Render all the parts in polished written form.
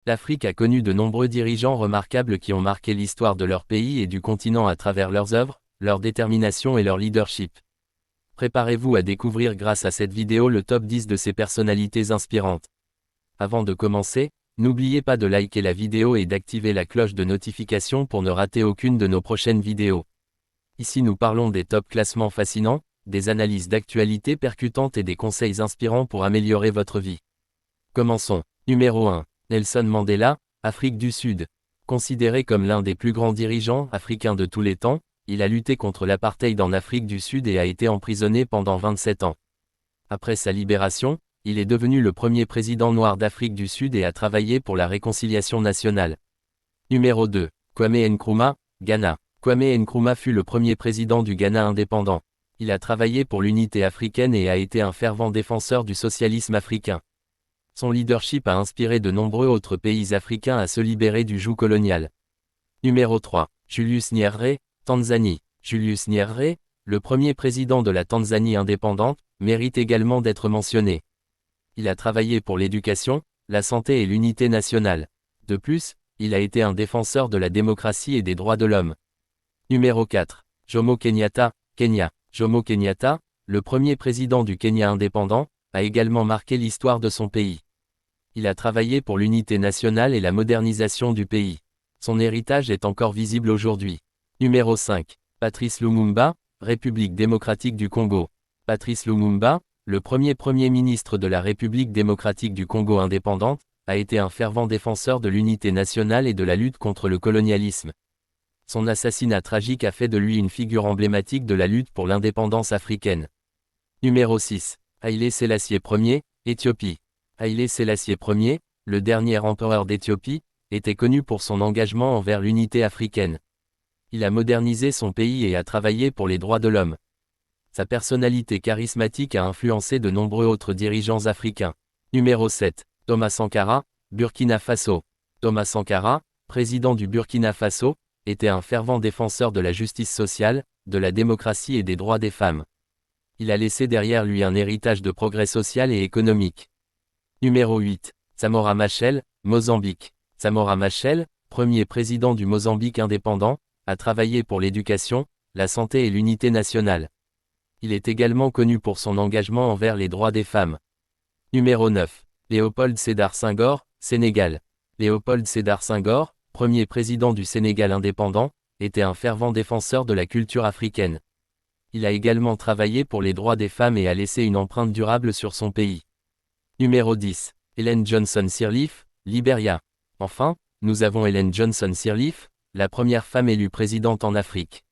L'Afrique a connu de nombreux dirigeants remarquables qui ont marqué l'histoire de leur pays et du continent à travers leurs œuvres, leur détermination et leur leadership. Préparez-vous à découvrir grâce à cette vidéo le top 10 de ces personnalités inspirantes. Avant de commencer, n'oubliez pas de liker la vidéo et d'activer la cloche de notification pour ne rater aucune de nos prochaines vidéos. Ici nous parlons des top classements fascinants, des analyses d'actualité percutantes et des conseils inspirants pour améliorer votre vie. Commençons. Numéro 1. Nelson Mandela, Afrique du Sud. Considéré comme l'un des plus grands dirigeants africains de tous les temps, il a lutté contre l'apartheid en Afrique du Sud et a été emprisonné pendant 27 ans. Après sa libération, il est devenu le premier président noir d'Afrique du Sud et a travaillé pour la réconciliation nationale. Numéro 2. Kwame Nkrumah, Ghana. Kwame Nkrumah fut le premier président du Ghana indépendant. Il a travaillé pour l'unité africaine et a été un fervent défenseur du socialisme africain. Son leadership a inspiré de nombreux autres pays africains à se libérer du joug colonial. Numéro 3. Julius Nyerere, Tanzanie. Julius Nyerere, le premier président de la Tanzanie indépendante, mérite également d'être mentionné. Il a travaillé pour l'éducation, la santé et l'unité nationale. De plus, il a été un défenseur de la démocratie et des droits de l'homme. Numéro 4. Jomo Kenyatta, Kenya. Jomo Kenyatta, le premier président du Kenya indépendant, a également marqué l'histoire de son pays. Il a travaillé pour l'unité nationale et la modernisation du pays. Son héritage est encore visible aujourd'hui. Numéro 5. Patrice Lumumba, République démocratique du Congo. Patrice Lumumba, le premier ministre de la République démocratique du Congo indépendante, a été un fervent défenseur de l'unité nationale et de la lutte contre le colonialisme. Son assassinat tragique a fait de lui une figure emblématique de la lutte pour l'indépendance africaine. Numéro 6. Haïlé Sélassié Ier, Éthiopie. Haïlé Sélassié Ier, le dernier empereur d'Éthiopie, était connu pour son engagement envers l'unité africaine. Il a modernisé son pays et a travaillé pour les droits de l'homme. Sa personnalité charismatique a influencé de nombreux autres dirigeants africains. Numéro 7. Thomas Sankara, Burkina Faso. Thomas Sankara, président du Burkina Faso, était un fervent défenseur de la justice sociale, de la démocratie et des droits des femmes. Il a laissé derrière lui un héritage de progrès social et économique. Numéro 8. Samora Machel, Mozambique. Samora Machel, premier président du Mozambique indépendant, a travaillé pour l'éducation, la santé et l'unité nationale. Il est également connu pour son engagement envers les droits des femmes. Numéro 9. Léopold Sédar Senghor, Sénégal. Léopold Sédar Senghor, premier président du Sénégal indépendant, était un fervent défenseur de la culture africaine. Il a également travaillé pour les droits des femmes et a laissé une empreinte durable sur son pays. Numéro 10. Ellen Johnson Sirleaf, Libéria. Enfin, nous avons Ellen Johnson Sirleaf, la première femme élue présidente en Afrique.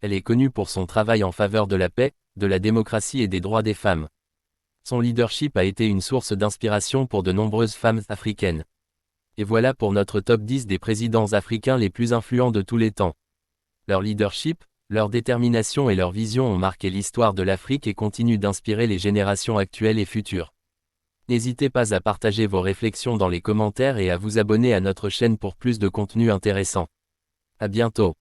Elle est connue pour son travail en faveur de la paix, de la démocratie et des droits des femmes. Son leadership a été une source d'inspiration pour de nombreuses femmes africaines. Et voilà pour notre top 10 des présidents africains les plus influents de tous les temps. Leur leadership, leur détermination et leur vision ont marqué l'histoire de l'Afrique et continuent d'inspirer les générations actuelles et futures. N'hésitez pas à partager vos réflexions dans les commentaires et à vous abonner à notre chaîne pour plus de contenu intéressant. À bientôt.